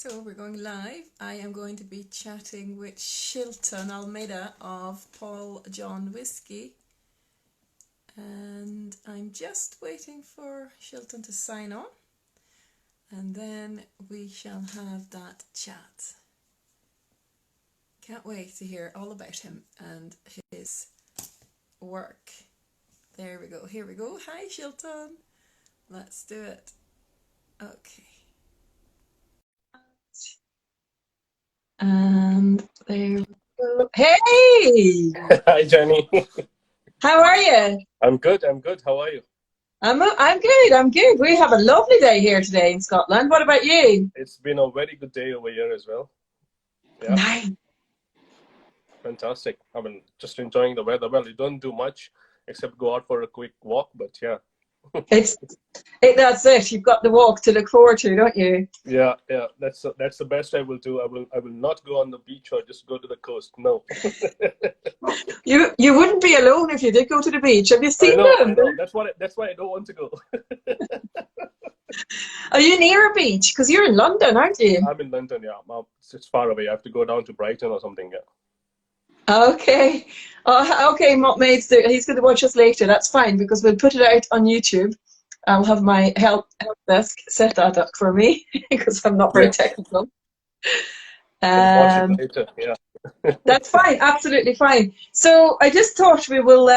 So we're going live. I am going to be chatting with Shilton Almeida of Paul John Whisky. And I'm just waiting for Shilton to sign on. And then we shall have that chat. Can't wait to hear all about him and his work. There we go. Here we go. Hi, Shilton. Let's do it. Okay. And there we go. Hey! Hi, Jenny. How are you? I'm good. I'm good. How are you? I'm good. I'm good. We have a lovely day here today in Scotland. What about you? It's been a very good day over here as well. Yeah, Nice. fantastic. I mean, just enjoying the weather. Well, you don't do much except go out for a quick walk, but yeah. That's it. You've got the walk to look forward to, don't you? Yeah. That's the best I will do. I will not go on the beach or just go to the coast. No. You wouldn't be alone if you did go to the beach. Have you I seen know. I them? know. That's why I don't want to go. Are you near a beach? Because you're in London, aren't you? I'm in London. Yeah, it's far away. I have to go down to Brighton or something. Yeah. Okay. Okay, he's going to watch us later. That's fine because we'll put it out on YouTube. I'll have my help desk set that up for me because I'm not very Yeah. technical. We'll watch it Um, later. Yeah. that's fine, absolutely fine. So I just thought we'll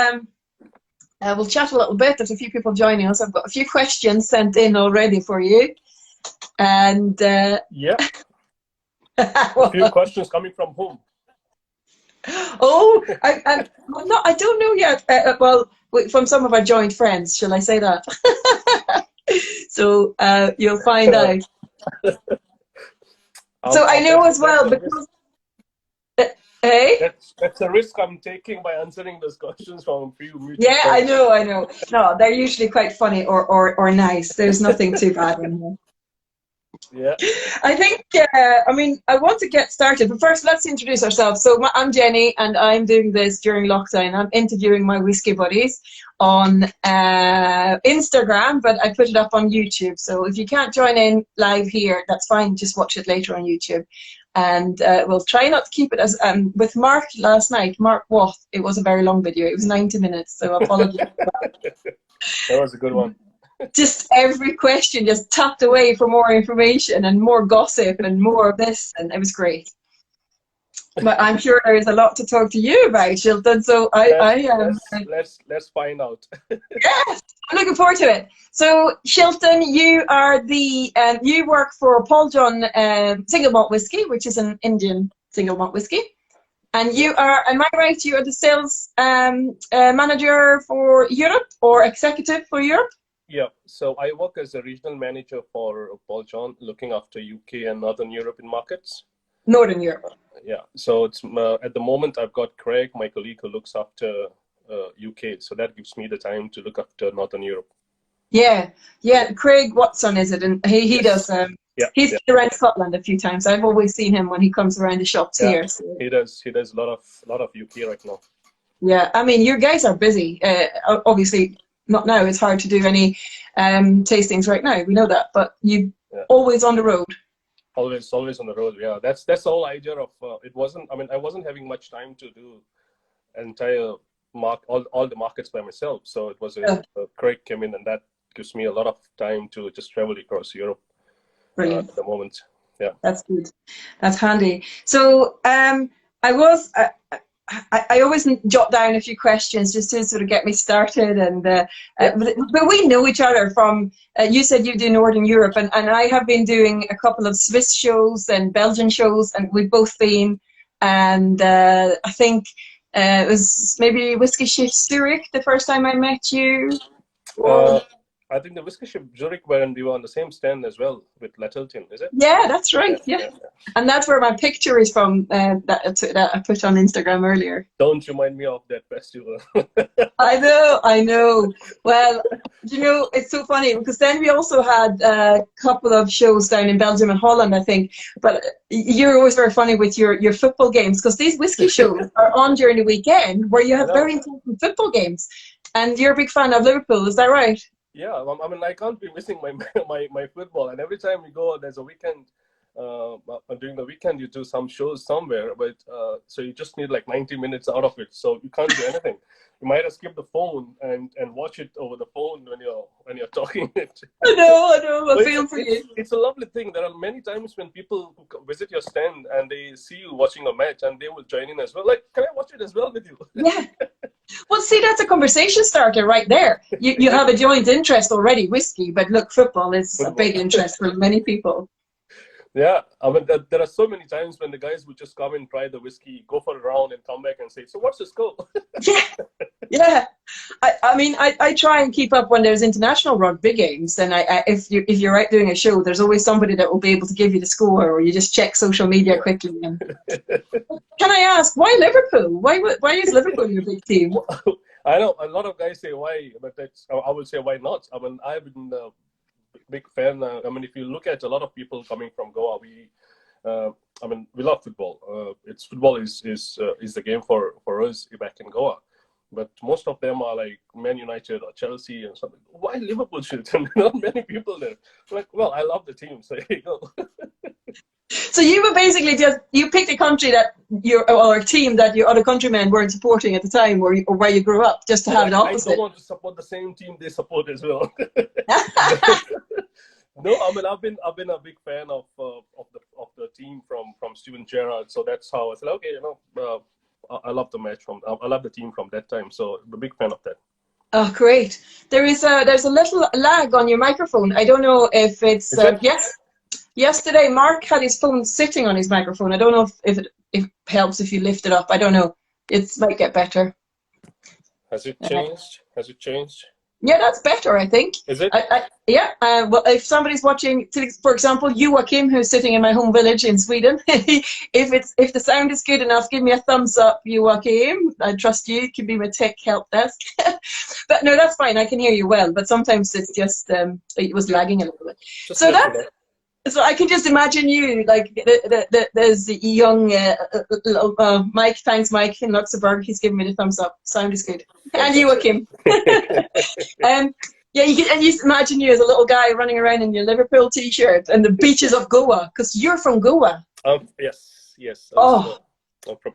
chat a little bit. There's a few people joining us. I've got a few questions sent in already for you, and Yeah. A few questions coming from whom? oh, I'm not. I don't know yet. Well, from some of our joint friends, shall I say that? So you'll find out. So I know as well because. Hey? That's a risk I'm taking by answering those questions from a few mutual Yeah, I friends. know, I know. No, they're usually quite funny or nice. There's nothing too bad in here. Yeah. I think, I mean, I want to get started, but first let's introduce ourselves. So I'm Jenny, and I'm doing this during lockdown. I'm interviewing my whiskey buddies on Instagram, but I put it up on YouTube. So if you can't join in live here, that's fine. Just watch it later on YouTube. And we'll try not to keep it as, with Mark last night, Mark Watt, it was a very long video. It was 90 minutes, so apologies. That was a good one. Just every question just tapped away for more information and more gossip and more of this, and it was great. But I'm sure there is a lot to talk to you about, Shilton. So Let's find out. yes, I'm looking forward to it. So Shilton, you are you work for Paul John Single Malt Whisky, which is an Indian single malt whisky, and Yeah. you are, am I right? You are the sales manager for Europe or executive for Europe. Yeah. So I work as a regional manager for Paul John, looking after UK and Northern European markets. Northern Europe. Yeah. So it's at the moment I've got Craig, my colleague, who looks after UK. So that gives me the time to look after Northern Europe. Yeah, yeah. Craig Watson is it? And he does. Yes. Yeah. He's Yeah. been around Scotland a few times. I've always seen him when he comes around the shops Yeah. here. So, He does. He does a lot of UK right now. yeah, I mean, you guys are busy. Obviously, not now. It's hard to do any tastings right now. We know that, but you Yeah. always on the road. Always on the road. Yeah, that's the whole idea of it. Wasn't, I mean, I wasn't having much time to do entire all the markets by myself. So it was Yeah, Craig came in, and that gives me a lot of time to just travel across Europe brilliant. at the moment. Yeah. That's good. That's handy. So I was. I always jot down a few questions just to sort of get me started, and Yeah. but we know each other from. You said you do Northern Europe, and I have been doing a couple of Swiss shows and Belgian shows, and we've both been. And I think it was maybe Whisky Shift Zurich the first time I met you. Or Uh, I think the Whiskey Ship Zurich, when we were on the same stand as well with Littleton, is it? yeah, that's right. Yeah. Yeah, Yeah. and that's where my picture is from. That I put on Instagram earlier. Don't remind me of that festival. I know. Well, you know, it's so funny because then we also had a couple of shows down in Belgium and Holland, I think. But you're always very funny with your football games because these whiskey shows are on during the weekend where you I have know. very important football games. And you're a big fan of Liverpool, is that right? Yeah, I mean, I can't be missing my football. And every time we go, there's a weekend during the weekend you do some shows somewhere, but so you just need like 90 minutes out of it, so you can't do anything. You might have skipped the phone and watch it over the phone when you're talking it. I know. I But feel for you. it's a lovely thing. There are many times when people who visit your stand and they see you watching a match and they will join in as well. Like, can I watch it as well with you? Yeah. Well, see, that's a conversation starter right there. You have a joint interest already, whiskey, but look, football is a big interest for many people. Yeah, I mean, there are so many times when the guys would just come and try the whiskey, go for a round, and come back and say, "So what's the score?" Yeah. I mean, I try and keep up when there's international rugby games, and if you're out doing a show, there's always somebody that will be able to give you the score, or you just check social media quickly. And... Can I ask, why Liverpool? Why is Liverpool your big team? I know a lot of guys say why, but I would say why not. I mean, I've been big fan. I mean, if you look at a lot of people coming from Goa, we love football. Football is the game for us back in Goa. But most of them are like Man United or Chelsea and something. Why Liverpool, Shilton? Not many people there. Like, well, I love the team, so here you go. So you were basically you picked a country or a team that your other countrymen weren't supporting at the time, or where you grew up, just to have it opposite. I don't want to support the same team they support as well. No, I mean I've been a big fan of the team from Steven Gerrard, so that's how I said, okay, I love the match I love the team from that time, so I'm a big fan of that. Oh, great! There's a little lag on your microphone. I don't know if it's yes. Yesterday, Mark had his phone sitting on his microphone. I don't know if it helps if you lift it up. I don't know. It might get better. Has it changed? Has it changed? Yeah, that's better, I think. Is it? Yeah. Well, if somebody's watching, for example, Joachim, who's sitting in my home village in Sweden, if the sound is good enough, give me a thumbs up, Joachim. I trust you. You can be my tech help desk. But no, that's fine. I can hear you well. But sometimes it's just it was lagging a little bit. So that's. So I can just imagine you, like, there's the young Mike. Thanks, Mike, in Luxembourg. He's giving me the thumbs up. Sound is good. And Joachim. Yeah, you just imagine you as a little guy running around in your Liverpool T-shirt and the beaches of Goa, because you're from Goa. Yes. Oh.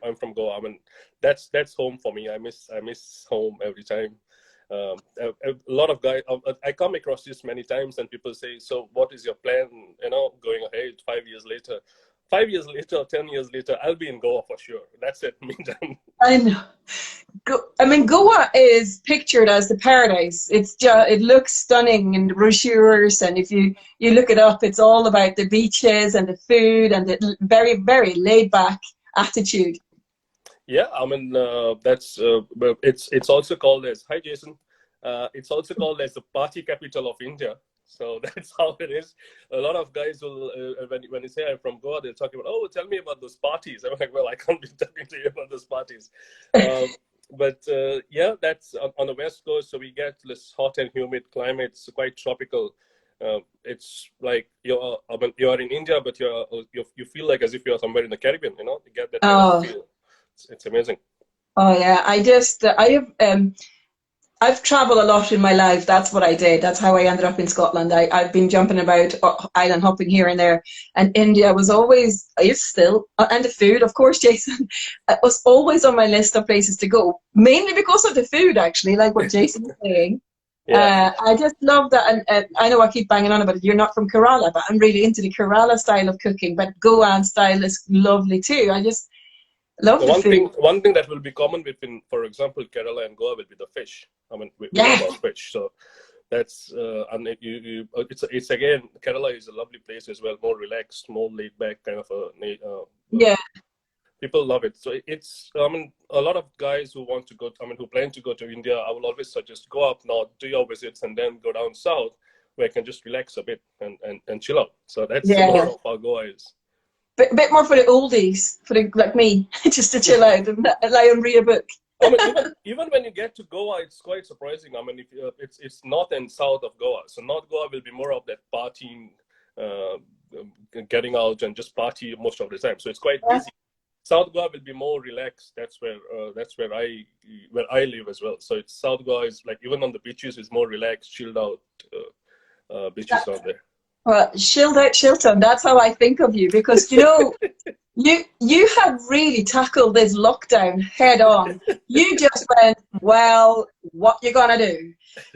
I'm from Goa. I mean, that's home for me. I miss home every time. A lot of guys, I come across this many times, and people say, so what is your plan, going ahead 5 years later? 5 years later, 10 years later, I'll be in Goa for sure. That's it. I know. I mean, Goa is pictured as the paradise. It looks stunning in the brochures, and if you look it up, it's all about the beaches and the food and the very, very laid back attitude. Yeah, I mean, it's also called as, hi Jason, it's also called as the party capital of India. So that's how it is. A lot of guys will, when they say I'm from Goa, they're talking about, oh, tell me about those parties. I'm like, well, I can't be talking to you about those parties. But yeah, that's on the West Coast. So we get this hot and humid climate. It's quite tropical. It's like you're in India, but you feel like as if you're somewhere in the Caribbean. You get that kind of feel. It's amazing. Oh yeah, I've traveled a lot in my life. That's what I did. That's how I ended up in Scotland. I've been jumping about, island hopping here and there. And India was always, is still, and the food, of course, Jason, it was always on my list of places to go. Mainly because of the food, actually, like what Jason was saying. Yeah. I just love that. And I know I keep banging on about it. You're not from Kerala, but I'm really into the Kerala style of cooking. But Goan style is lovely too. I just love the food. One thing that will be common between, for example, Kerala and Goa will be the fish. I mean, we know about fish, so that's and it's again, Kerala is a lovely place as well, more relaxed, more laid back kind of yeah. People love it. So it's a lot of guys who want to go, who plan to go to India, I will always suggest go up north, do your visits, and then go down south where you can just relax a bit and chill out. So that's more of how Goa is. A bit more for the oldies, like me, just to chill out and lie and read a book. Even when you get to Goa, it's quite surprising. If it's north and south of Goa. So North Goa will be more of that partying, getting out and just party most of the time. So it's quite busy. South Goa will be more relaxed. That's where I live as well. So South Goa is like, even on the beaches, is more relaxed, chilled out beaches out there. Well, shield out Shilton. That's how I think of you because you know you have really tackled this lockdown head on. You just went, well, what you gonna do?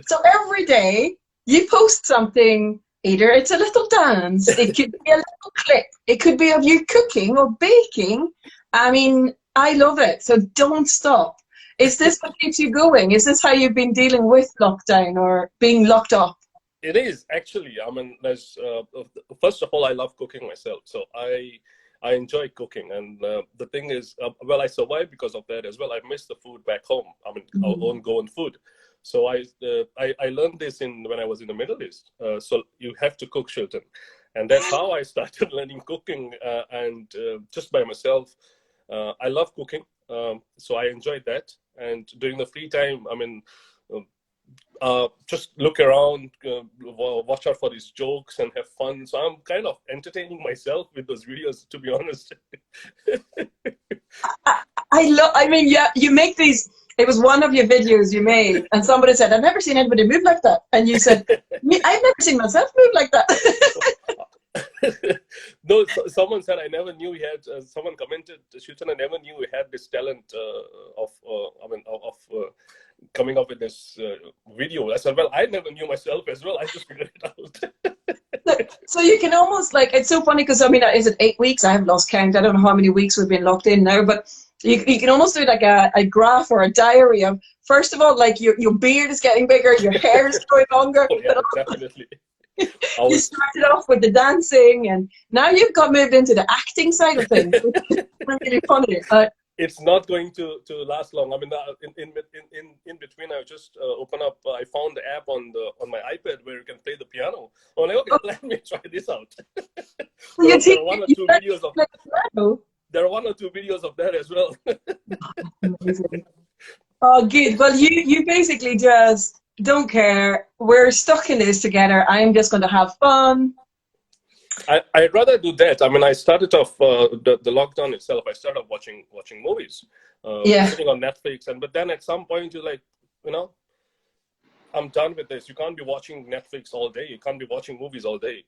So every day you post something. Either it's a little dance, it could be a little clip, it could be of you cooking or baking. I mean, I love it. So don't stop. Is this what keeps you going? Is this how you've been dealing with lockdown or being locked up? It is actually. I mean, there's first of all, I love cooking myself, so I enjoy cooking, and the thing is, well, I survived because of that as well. I miss the food back home. I mean, our own grown food. So I learned this in when I was in the Middle East. So you have to cook, Shilton, and that's how I started learning cooking, and just by myself. I love cooking, so I enjoyed that. And during the free time, I mean, just look around, watch out for these jokes and have fun. So I'm kind of entertaining myself with those videos, to be honest. I mean, yeah, you make these. It was one of your videos you made, and somebody said, "I've never seen anybody move like that," and you said, "I've never seen myself move like that." No, someone said I never knew he had. Someone commented, Shilton, I never knew he had this talent of coming up with this video. I said, well, I never knew myself as well. I just figured it out. So you can almost like, it's so funny because I mean, is it 8 weeks? I have lost count. I don't know how many weeks we've been locked in now, but you can almost do like a graph or a diary of, first of all, like your beard is getting bigger, your hair is growing longer. Oh, yeah, definitely. You started off with the dancing, and now you've got moved into the acting side of things. It's really funny. It's not going to last long. I mean, in between, I just open up. I found the app on my iPad where you can play the piano. I'm like, okay, let me try this out. There are one or two videos of. There are one or two videos of that as well. Amazing. Oh, good. Well, you basically just don't care. We're stuck in this together. I'm just going to have fun. I'd rather do that. I mean, I started off the lockdown itself. I started watching movies, sitting on Netflix, but then at some point you're like, you know, I'm done with this. You can't be watching Netflix all day. You can't be watching movies all day.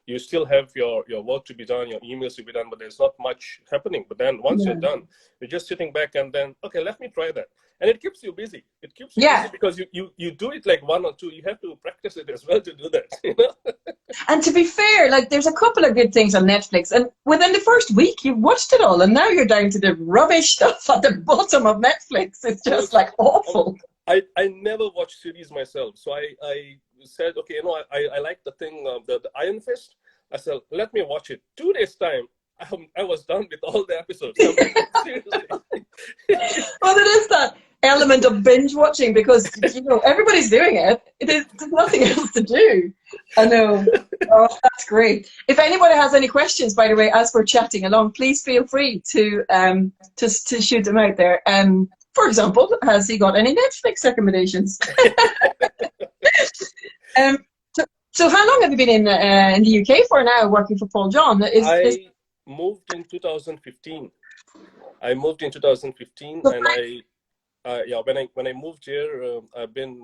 You still have your work to be done, your emails to be done, but there's not much happening. But then once you're done, you're just sitting back and then, okay, let me try that. And it keeps you busy. It keeps you busy because you do it like one or two. You have to practice it as well to do that. You know? And to be fair, like there's a couple of good things on Netflix, and within the first week you've watched it all, and now you're down to the rubbish stuff at the bottom of Netflix. It's just like awful. I never watch series myself, so I said, okay, you know, I like the thing, the Iron Fist. I said, let me watch it. 2 days time, I was done with all the episodes. Seriously. Well, there is that element of binge watching because you know everybody's doing it. There's nothing else to do. I know. Oh, that's great. If anybody has any questions, by the way, as we're chatting along, please feel free to shoot them out there. For example, has he got any Netflix recommendations? So how long have you been in the UK for now, working for Paul John? I moved in 2015. I moved in 2015, and when I moved here, I've been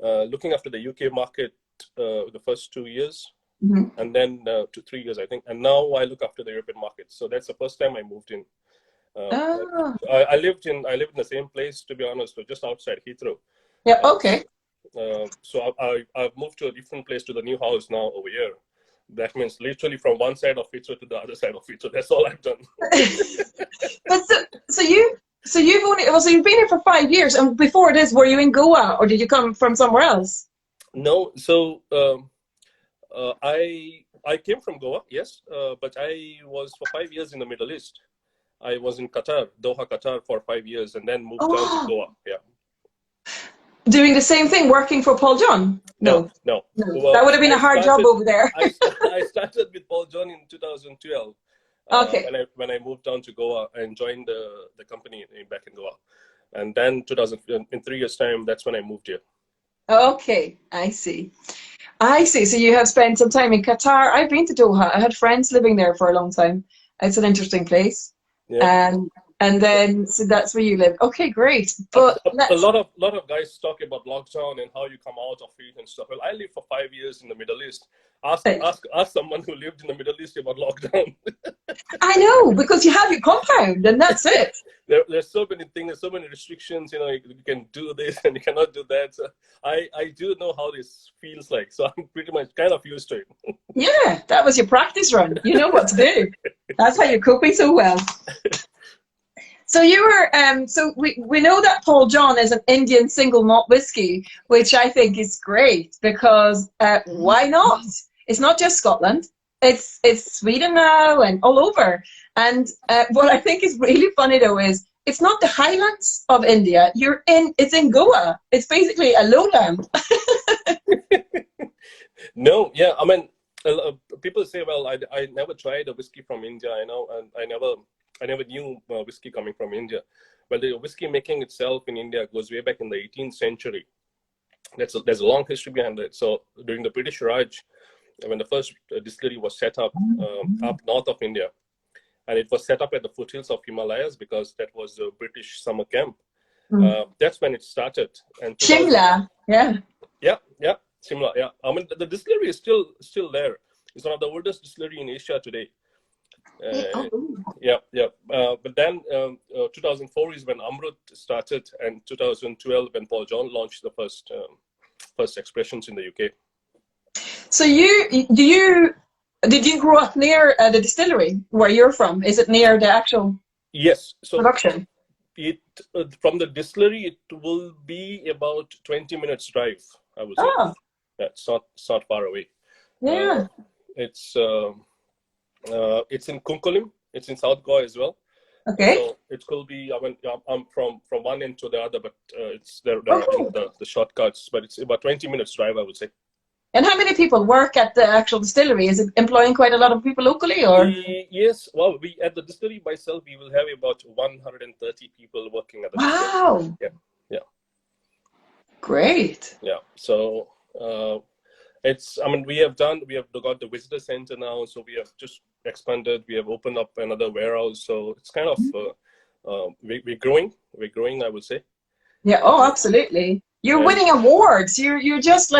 looking after the UK market the first 2 years, and then 3 years, I think. And now I look after the European market. So that's the first time I moved in. I lived in the same place, to be honest, just outside Heathrow. Yeah. Okay. So I've moved to a different place, to the new house now over here. That means literally from one side of Heathrow to the other side of Heathrow. That's all I've done. But so you've been here for 5 years, and before this, were you in Goa or did you come from somewhere else? No, so I came from Goa, yes, but I was for 5 years in the Middle East. I was in Qatar, Doha, Qatar for 5 years, and then moved down to Goa. Yeah. Doing the same thing, working for Paul John? No. Well, that would have been a hard job over there. I started with Paul John in 2012. Okay. When I moved down to Goa and joined the company back in Goa, and then in 3 years' time, that's when I moved here. Okay, I see. So you have spent some time in Qatar. I've been to Doha. I had friends living there for a long time. It's an interesting place. Yeah. And then, so that's where you live. Okay, great. But a lot of guys talk about lockdown and how you come out of it and stuff. Well, I lived for 5 years in the Middle East. Ask someone who lived in the Middle East about lockdown. I know, because you have your compound and that's it. There's so many things, there's so many restrictions. You know, you can do this and you cannot do that. So I do know how this feels like. So I'm pretty much kind of used to it. Yeah, that was your practice run. You know what to do. That's how you're coping so well. So you were, so we know that Paul John is an Indian single malt whiskey, which I think is great because why not? It's not just Scotland. It's Sweden now and all over. And what I think is really funny though is it's not the highlands of India. It's in Goa. It's basically a lowland. No, yeah, I mean, people say, well, I never tried a whiskey from India, you know, and I never knew whiskey coming from India. Well, the whiskey making itself in India goes way back in the 18th century. There's a long history behind it. So during the British Raj, when the first distillery was set up up north of India, and it was set up at the foothills of Himalayas because that was the British summer camp. That's when it started. And Shimla, yeah. Yeah, Shimla, yeah. I mean, the distillery is still there. It's one of the oldest distillery in Asia today. But then 2004 is when Amrut started, and 2012 when Paul John launched the first expressions in the UK. So did you grow up near the distillery where you're from? Is it near the actual production? From the distillery, it will be about 20 minutes drive, I would say. Oh. Yeah, it's not far away. Yeah. It's in Kunkulim. It's in South Goa as well. Okay. So it could be. I mean, I'm from one end to the other, but there are the shortcuts. But it's about 20 minutes drive, I would say. And how many people work at the actual distillery? Is it employing quite a lot of people locally, or? Yes. Well, we at the distillery by itself, we will have about 130 people working at the distillery. Wow. Yeah. Great. Yeah. So. I mean, we have got the visitor center now, so we have just expanded. We have opened up another warehouse, so it's kind of we're growing, I would say. Yeah. Oh, absolutely. You're winning awards. You're just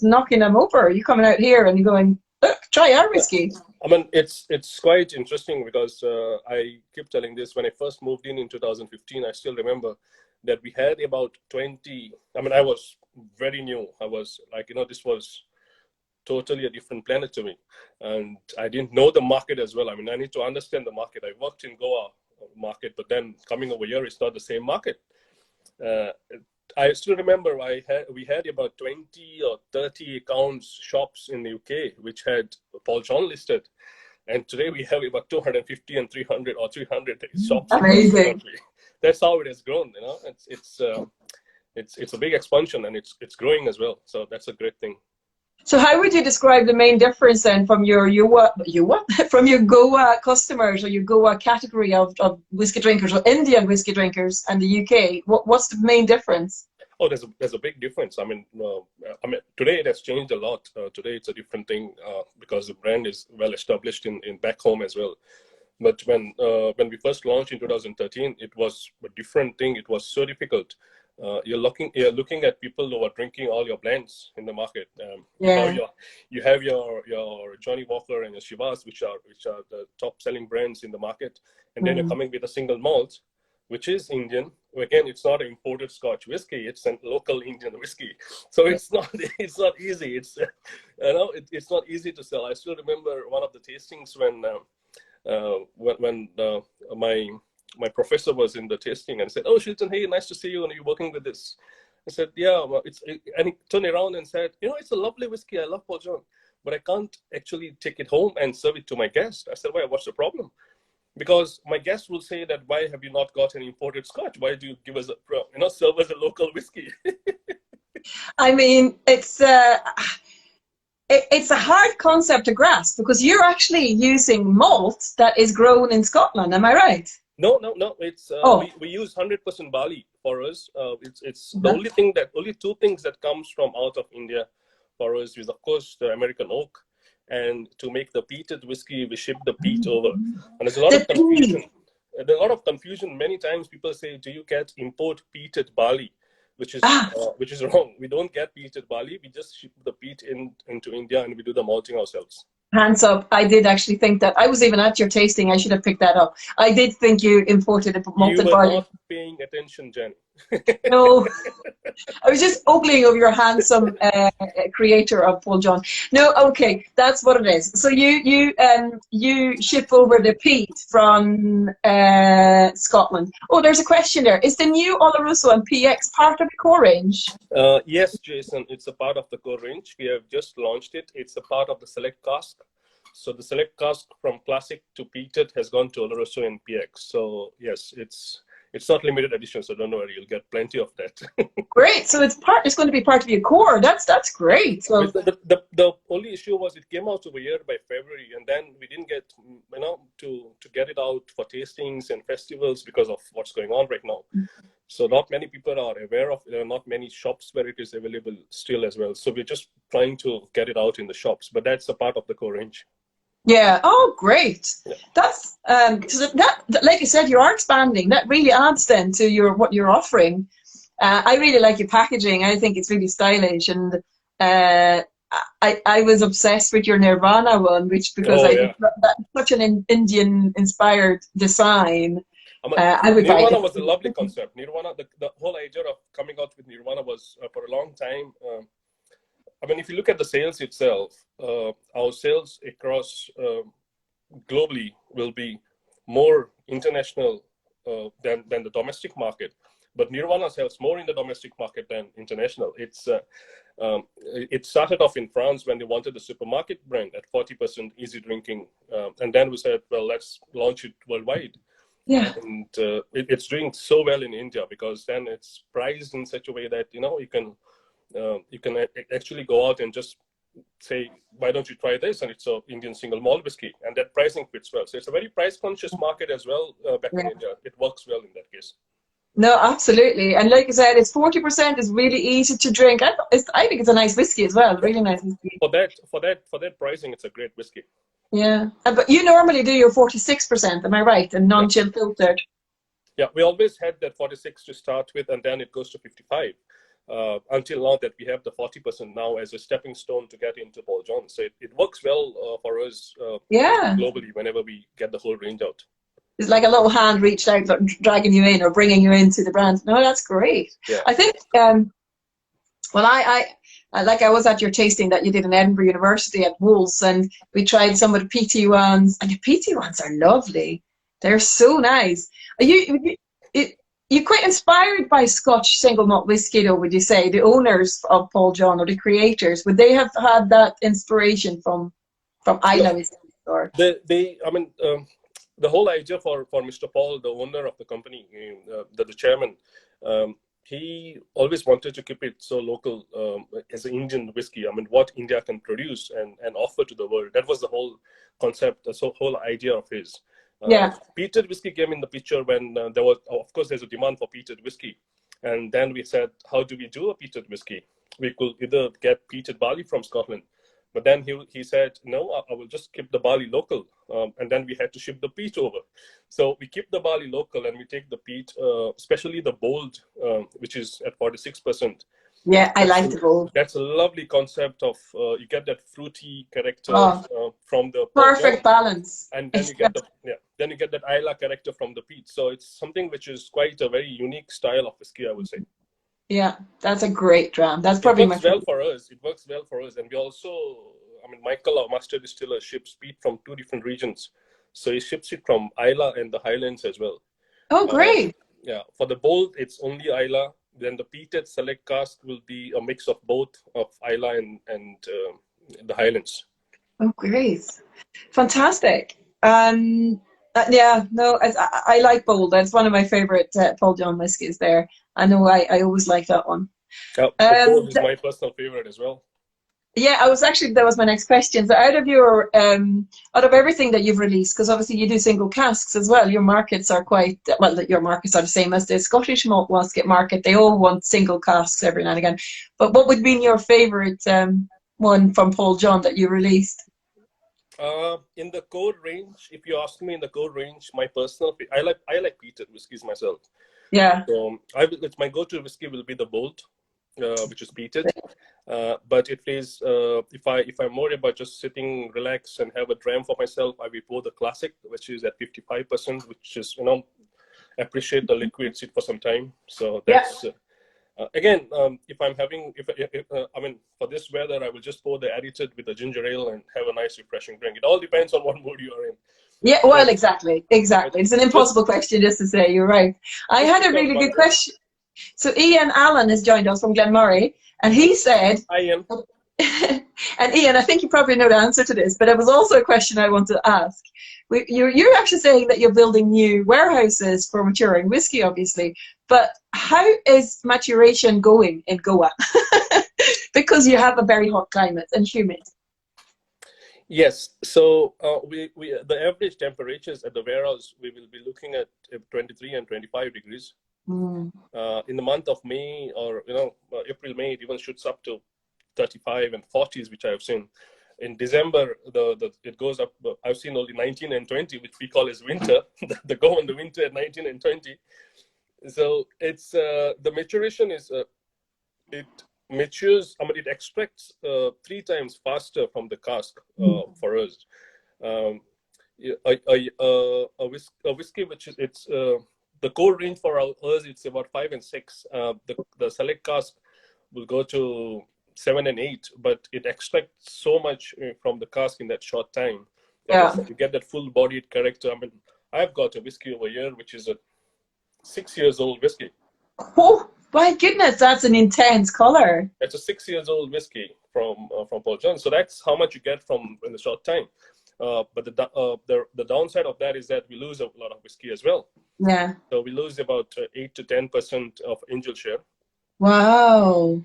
knocking them over. You're coming out here and you're going, look, try our whiskey. I mean, it's quite interesting because I keep telling this. When I first moved in 2015, I still remember that we had about 20. I mean, I was very new. I was like, this was totally a different planet to me, and I didn't know the market as well. I mean, I need to understand the market. I worked in Goa market, but then coming over here, it's not the same market. I still remember we had about 20 or 30 accounts shops in the UK which had Paul John listed, and today we have about 250 and 300 shops. Amazing. That's how it has grown. It's a big expansion, and it's growing as well. So that's a great thing. So how would you describe the main difference then from your from your Goa customers or your Goa category of whiskey drinkers or Indian whiskey drinkers and the UK? What's the main difference? Oh, there's a big difference. I mean, today it has changed a lot. Today it's a different thing because the brand is well established in back home as well. But when we first launched in 2013, it was a different thing. It was so difficult. You're looking at people who are drinking all your blends in the market. You have your Johnny Walker and your Shivas, which are the top selling brands in the market, and then you're coming with a single malt, which is Indian. Again, it's not an imported Scotch whiskey; it's a local Indian whiskey. So it's not easy. It's not easy to sell. I still remember one of the tastings when my professor was in the tasting and said, "Oh, Shilton, hey, nice to see you. And you're working with this." I said, "Yeah, well, and he turned around and said, it's a lovely whiskey. I love Paul John, but I can't actually take it home and serve it to my guest." I said, "Why? What's the problem?" Because my guest will say that, "Why have you not got an imported Scotch? Why do you give us serve us a local whiskey?" I mean, it's a hard concept to grasp because you're actually using malt that is grown in Scotland. Am I right? No. It's we use 100% barley for us. It's the only two things that comes from out of India for us is, of course, the American oak, and to make the peated whiskey, we ship the peat over. And there's a lot of confusion. there's a lot of confusion. Many times people say, do you get import peated barley? Which is wrong. We don't get peated barley. We just ship the peat into India and we do the malting ourselves. Hands up. I did actually think that. I was even at your tasting. I should have picked that up. I did think you imported a malted barley. You were not paying attention, Jen. No, I was just ogling of your handsome creator of Paul John. No, okay, that's what it is. So you ship over the peat from Scotland. Oh, there's a question there. Is the new Oloroso and PX part of the core range? Yes, Jason, it's a part of the core range. We have just launched it. It's a part of the select cask. So the select cask from classic to peated has gone to Oloroso and PX. So yes, it's not limited edition, so don't worry, you'll get plenty of that. Great. So it's going to be part of your core. That's great. So the only issue was it came out over here by February, and then we didn't get to get it out for tastings and festivals because of what's going on right now. So not many people are aware of. There are not many shops where it is available still as well. So we're just trying to get it out in the shops, but that's a part of the core range. Yeah. Oh, great. Yeah. That's because that, like I said, you are expanding. That really adds then to what you're offering. I really like your packaging. I think it's really stylish, and I was obsessed with your Nirvana one, because that's such an Indian inspired design. I would Nirvana buy it. was a lovely concept. Nirvana, the whole idea of coming out with Nirvana was for a long time. I mean, if you look at the sales itself, our sales across globally will be more international than the domestic market. But Nirvana sells more in the domestic market than international. It started off in France when they wanted a supermarket brand at 40% easy drinking. And then we said, well, let's launch it worldwide. Yeah. And it's doing so well in India because then it's priced in such a way that, you can actually go out and just say, why don't you try this? And it's an Indian single malt whiskey. And that pricing fits well. So it's a very price conscious market as well back in India. It works well in that case. No, absolutely. And like I said, it's 40% is really easy to drink. I think it's a nice whiskey as well. Really nice whiskey. For that pricing, it's a great whiskey. Yeah. But you normally do your 46%, am I right? And non-chill filtered. Yeah, we always had that 46 to start with, and then it goes to 55. Until now that we have the 40% now as a stepping stone to get into Paul John. So it works well for us globally whenever we get the whole range out. It's like a little hand reached out, dragging you in or bringing you into the brand. No, that's great. Yeah. I think, I was at your tasting that you did in Edinburgh University at Wolves, and we tried some of the PT ones, and the PT ones are lovely. They're so nice. You're quite inspired by Scotch single malt whiskey, though, would you say? The owners of Paul John, or the creators, would they have had that inspiration from Islay whiskey? Or? The whole idea for Mr. Paul, the owner of the company, the chairman, he always wanted to keep it so local as an Indian whiskey. I mean, what India can produce and offer to the world. That was the whole concept, the whole idea of his. Peated whiskey came in the picture when there's a demand for peated whiskey. And then we said, how do we do a peated whiskey? We could either get peated barley from Scotland. But then he said, no, I will just keep the barley local. And then we had to ship the peat over. So we keep the barley local and we take the peat, especially the bold, which is at 46%. Yeah, I like the bold. That's a lovely concept of, you get that fruity character from the perfect balance. And then you get that Islay character from the peat. So it's something which is quite a very unique style of whiskey, I would say. Yeah, that's a great dram. That's probably It works well for us. It works well for us. And we also, Michael, our master distiller, ships peat from 2 different regions. So he ships it from Islay and the Highlands as well. Oh, great. For the bold, it's only Islay. Then the peated select cask will be a mix of both of Islay and the Highlands. Oh, great. Fantastic. I like bold. That's one of my favorite Paul John whiskies there. I know I always like that one. Bold is my personal favorite as well. Yeah, that was my next question. So out of everything that you've released, because obviously you do single casks as well, your markets are your markets are the same as the Scottish malt musket market. They all want single casks every now and again. But what would be your favorite one from Paul John that you released? In the core range, if you ask me in the core range, my personal, I like peated whiskies myself. Yeah. So my go-to whiskey will be the Bolt, which is peated. But if I'm more about just sitting, relax, and have a dram for myself, I will pour the classic, which is at 55%, which is appreciate the liquid, sit for some time. So that's again, if I'm having, I mean, for this weather, I will just pour the additive with the ginger ale and have a nice, refreshing drink. It all depends on what mood you are in. Yeah, well, exactly. It's an impossible question just to say. You're right. I had a really good question. So Ian Allen has joined us from Glenmurray, and he said, "Hi, Ian." And Ian, I think you probably know the answer to this, but it was also a question I want to ask. You're actually saying that you're building new warehouses for maturing whiskey, obviously, but how is maturation going in Goa? Because you have a very hot climate and humid. Yes, so the average temperatures at the warehouse, we will be looking at 23 and 25 degrees. In the month of May or April, May, it even shoots up to 35 and 40s, which I have seen. In December, it goes up. I've seen only 19 and 20, which we call as winter. The go in the winter at 19 and 20. So it's the maturation is it matures. I mean, it extracts 3 times faster from the cask for us. A whiskey which is the core range for us, it's about 5 and 6. The select cask will go to 7 and 8, but it extracts so much from the cask in that short time. You get that full-bodied character. I mean, I've got a whiskey over here, which is a 6 years old whiskey. Oh my goodness, that's an intense color. It's a 6 years old whiskey from Paul John. So that's how much you get from in a short time. But the downside of that is that we lose a lot of whiskey as well. Yeah. So we lose about 8 to 10% of angel share. Wow.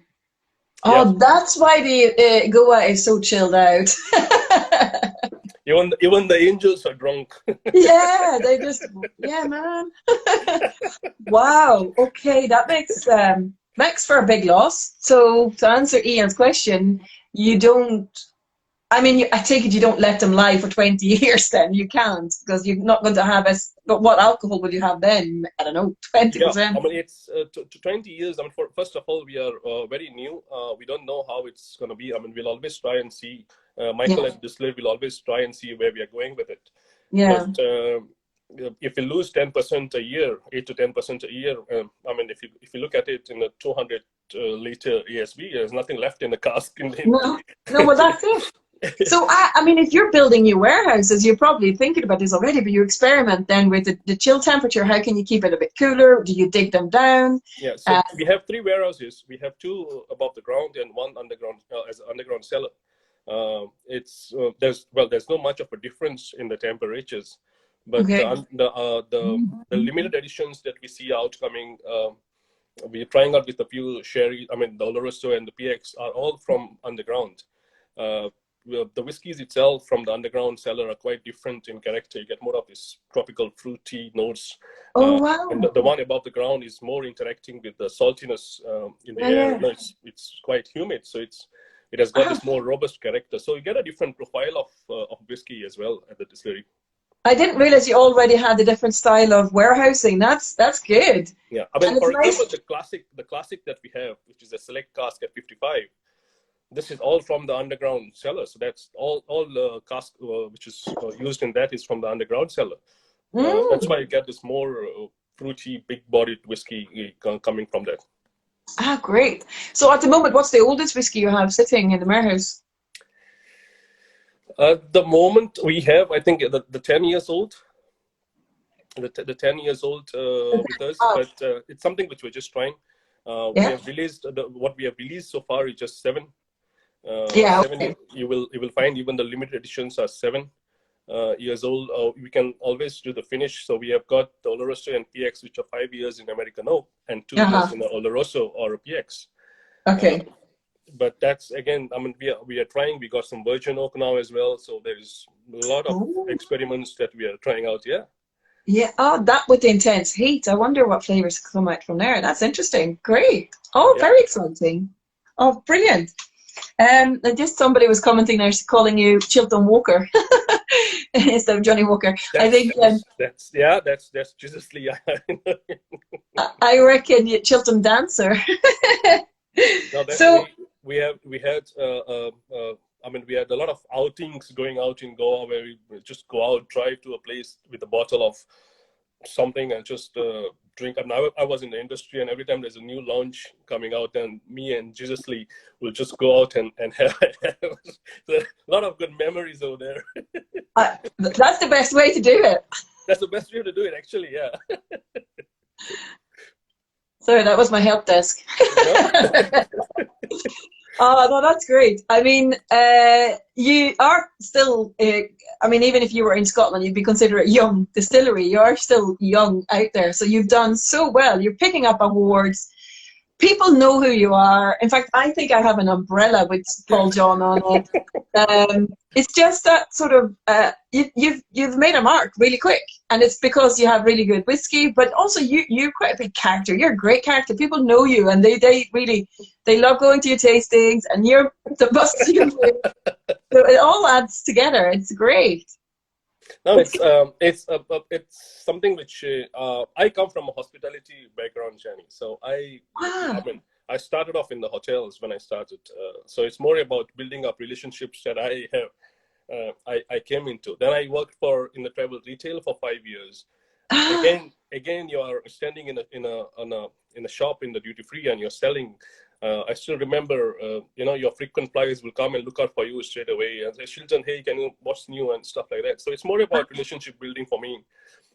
Oh, that's why the Goa is so chilled out. Even the angels are drunk. Yeah, man. Wow. Okay, that makes for a big loss. So to answer Ian's question, you don't. I mean, I take it you don't let them lie for 20 years. Then you can't, because you're not going to have But what alcohol will you have then? I don't know, 20%. Yeah, I mean, it's to 20 years. I mean, first of all, we are very new. We don't know how it's going to be. I mean, we'll always try and see. Michael at Distillery will always try and see where we are going with it. Yeah. But if we lose 10% a year, 8 to 10% a year, I mean, if you look at it in a 200 liter ASV, there's nothing left in the cask. No, well, that's it. So, I mean, if you're building new warehouses, you're probably thinking about this already, but you experiment then with the chill temperature. How can you keep it a bit cooler? Do you dig them down? Yeah, so we have 3 warehouses. We have 2 above the ground and 1 underground as an underground cellar. There's not much of a difference in the temperatures, but the limited editions that we see outcoming, we're trying out with a few sherry. I mean, the Oloroso and the PX are all from underground. The whiskies itself from the underground cellar are quite different in character. You get more of this tropical fruity notes. Oh, wow. And the one above the ground is more interacting with the saltiness in the air. It's quite humid, so it has got this more robust character. So you get a different profile of whiskey as well at the distillery. I didn't realize you already had a different style of warehousing. That's good. Yeah, I mean, for example, the classic that we have, which is a select cask at 55. This is all from the underground cellar. So that's all the cask which is used in that is from the underground cellar. That's why you get this more fruity, big-bodied whiskey coming from that. Ah, great. So at the moment, what's the oldest whiskey you have sitting in the warehouse? At the moment, we have, I think, the 10 years old. The 10 years old with us, but it's something which we're just trying. We have released what we have released so far is just 7. 7. You will find even the limited editions are 7 years old. We can always do the finish. So we have got the Oloroso and PX, which are 5 years in American Oak and 2 years in the Oloroso or a PX. Okay. But that's, again, I mean, we are trying. We got some virgin oak now as well. So there's a lot of experiments that we are trying out. Yeah. Yeah. Oh, that with the intense heat. I wonder what flavors come out from there. That's interesting. Great. Oh, very exciting. Oh, brilliant. And just somebody was commenting there, calling you Shilton Walker. instead of Johnny Walker. I think that's jesusly. I reckon Chilton Dancer. Now that So we had I mean, we had a lot of outings going out in Goa where we would just go out, drive to a place with a bottle of something and just drink. And I was in the industry, and every time there's a new launch coming out, then me and Jesus Lee will just go out and have a lot of good memories over there. that's the best way to do it. That's the best way to do it, actually. Yeah. Sorry, that was my help desk. Oh, no, that's great. I mean, you are still, I mean, even if you were in Scotland, you'd be considered a young distillery. You are still young out there. So you've done so well. You're picking up awards. People know who you are. In fact, I think I have an umbrella with Paul John on it. It's just that sort of you've made a mark really quick, and it's because you have really good whiskey. But also, you're quite a big character. You're a great character. People know you, and they really love going to your tastings, and you're the best you can. So it all adds together. It's great. No, it's something which I come from a hospitality background, Jenny. So I mean, I started off in the hotels when I started. So it's more about building up relationships that I have. I came into. Then I worked in the travel retail for 5 years. Again, you are standing in a shop in the duty free, and you're selling. I still remember, your frequent flyers will come and look out for you straight away and say, Shilton, hey, can you, what's new and stuff like that. So it's more about relationship building for me.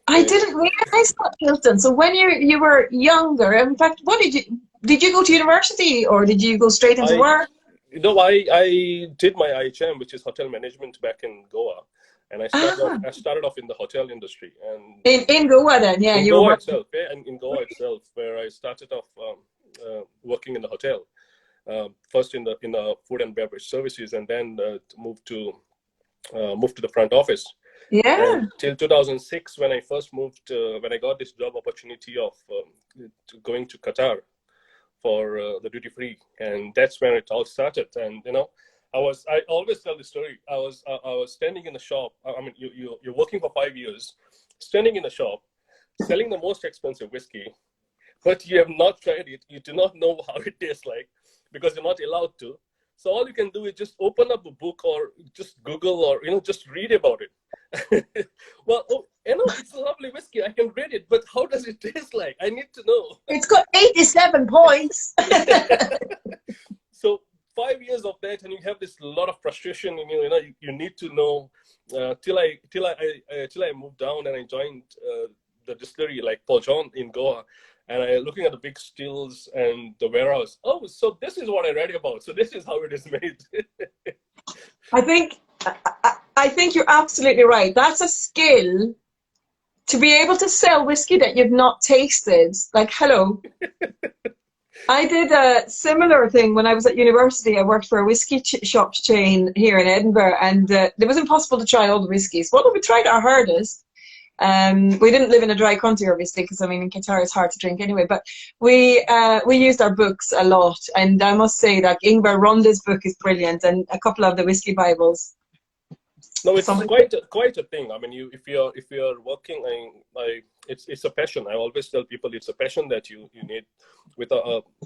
I didn't realize that, Shilton. So when you were younger, in fact, what did you go to university, or did you go straight into work? I did my IHM, which is hotel management, back in Goa. And I started off in the hotel industry. And in Goa then, yeah. In Goa itself, and in Goa itself, where I started off working in the hotel, first in the food and beverage services, and then moved to the front office. Yeah. And till 2006, when I first moved, when I got this job opportunity of going to Qatar for the duty free, and that's when it all started. And I always tell the story. I was standing in the shop. I mean, you're working for 5 years, standing in the shop, selling the most expensive whiskey, but you have not tried it. You do not know how it tastes like because you're not allowed to. So all you can do is just open up a book or just Google or just read about it. Well, it's a lovely whiskey. I can read it, but how does it taste like? I need to know. It's got 87 points. So 5 years of that, and you have this lot of frustration in you. You need to know till I moved down and I joined the distillery like Paul John in Goa, and I looking at the big stills and the warehouse. Oh, so this is what I read about. So this is how it is made. I think you're absolutely right. That's a skill, to be able to sell whiskey that you've not tasted. Like, hello. I did a similar thing when I was at university. I worked for a whiskey shop chain here in Edinburgh, and it was impossible to try all the whiskies. Well, we tried our hardest. We didn't live in a dry country, obviously, because I mean in Qatar it's hard to drink anyway. But we used our books a lot, and I must say that Ingvar Ronda's book is brilliant, and a couple of the whiskey Bibles. No, it's quite a thing. I mean, if you're working, it's a passion. I always tell people it's a passion that you need. With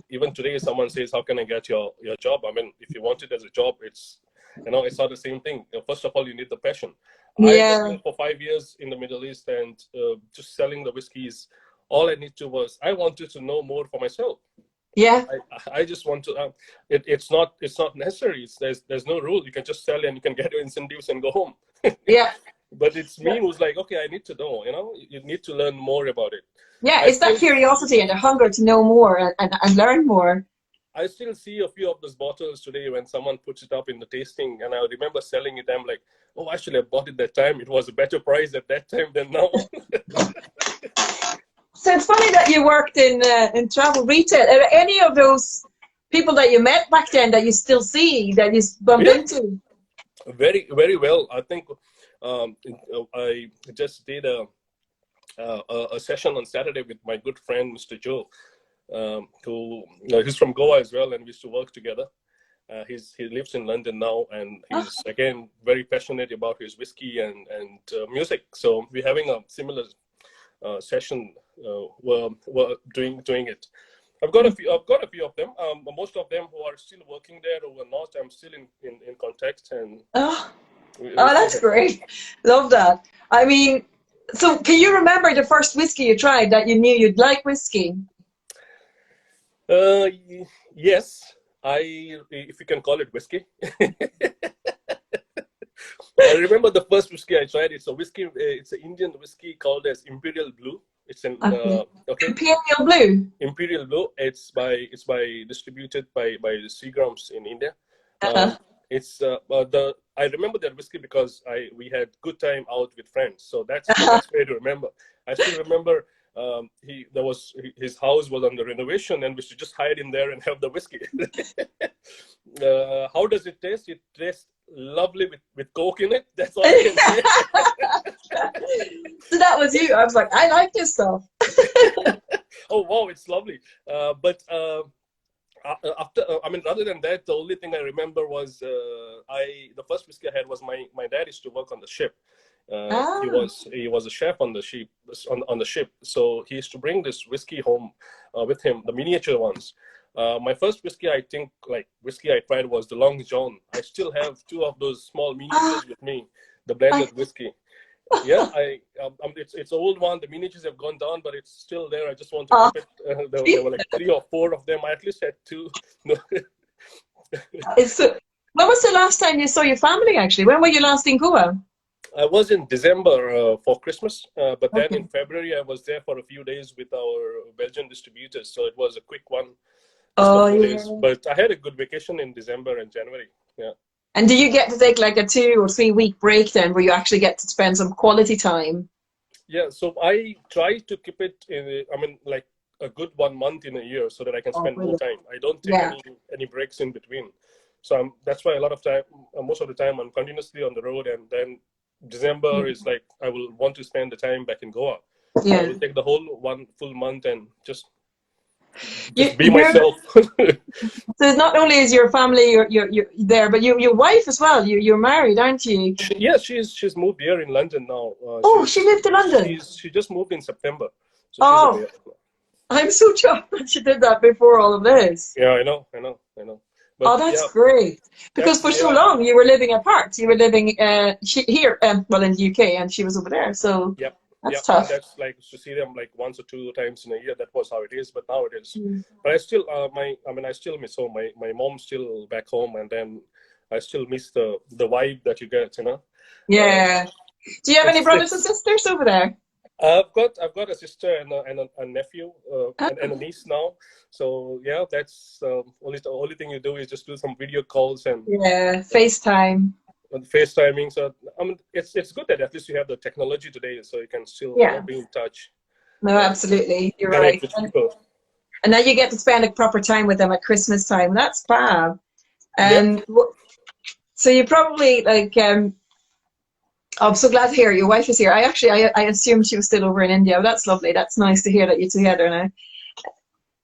even today, someone says, "How can I get your job?" I mean, if you want it as a job, it's it's not the same thing. First of all, you need the passion. Yeah. I worked for 5 years in the Middle East, and just selling the whiskeys. All I need to was I wanted to know more for myself. Yeah. I just want to. It's not necessary. There's no rule. You can just sell and you can get your incentives and go home. Yeah. But it's me who's like, okay, I need to know. You need to learn more about it. Yeah, it's that curiosity and the hunger to know more and learn more. I still see a few of those bottles today when someone puts it up in the tasting, and I remember selling it. I'm like, oh, actually, I bought it that time. It was a better price at that time than now. So it's funny that you worked in travel retail. Are there any of those people that you met back then that you still see, that you bump into? Very, very well. I think I just did a session on Saturday with my good friend, Mr. Joe, who he's from Goa as well, and we used to work together. He lives in London now, and he's again very passionate about his whiskey and music. So we're having a similar session. We're doing it. I've got a few of them. Most of them who are still working there or were not, I'm still in contact. And that's great. Love that. I mean, so can you remember the first whiskey you tried that you knew you'd like whiskey? Yes, if you can call it whiskey. I remember the first whiskey I tried. It's a whiskey. It's an Indian whiskey called as Imperial Blue. It's an Imperial Blue. Imperial Blue. It's distributed by the Seagrams in India. I remember that whiskey because we had good time out with friends. So that's the best way to remember. I still remember his house was under renovation, and we should just hide in there and have the whiskey. How does it taste? It tastes lovely with Coke in it. That's all I can say. So that was you. I was like, I like this stuff. Oh wow, it's lovely. But rather than that, the only thing I remember was the first whiskey I had was my dad used to work on the ship. He was a chef on the ship, so he used to bring this whiskey home with him, the miniature ones. My first whiskey I tried was the Long John. I still have 2 of those small miniatures with me, the blended whiskey. Yeah, it's an old one. The miniatures have gone down, but it's still there. I just want to keep it. There were like 3 or 4 of them. I at least had 2. When was the last time you saw your family, actually? When were you last in Goa? I was in December for Christmas, but then in February I was there for a few days with our Belgian distributors. So it was a quick one. Days. But I had a good vacation in December and January. Yeah. And do you get to take like a 2 or 3 week break then, where you actually get to spend some quality time? Yeah. So I try to keep it like a good 1 month in a year, so that I can spend more time. I don't take any breaks in between. So that's why most of the time I'm continuously on the road, and then December is like I will want to spend the time back in Goa. Yeah. I will take the whole 1 full month and just be myself. So not only is your family you're there, but your wife as well. You're married, aren't you? She's moved here in London now. She moved to London. She just moved in September. So I'm so chuffed that she did that before all of this. Yeah, I know. But, that's great. Because for so long you were living apart. You were living here, in the UK, and she was over there. So that's tough. That's like to see them like 1 or 2 times in a year. That was how it is. But now it is. But I still, I still miss home. My mom's still back home, and then I still miss the vibe that you get. Yeah. Do you have any brothers and sisters over there? I've got a sister and a nephew and a niece now. So yeah, that's the only thing you do is just do some video calls and FaceTime. FaceTiming. So it's good that at least you have the technology today, so you can still be in touch. No, absolutely, you're right. And now you get to spend a proper time with them at Christmas time. That's fab. So you probably like. I'm so glad to hear your wife is here. I assumed she was still over in India. That's lovely. That's nice to hear that you're together now.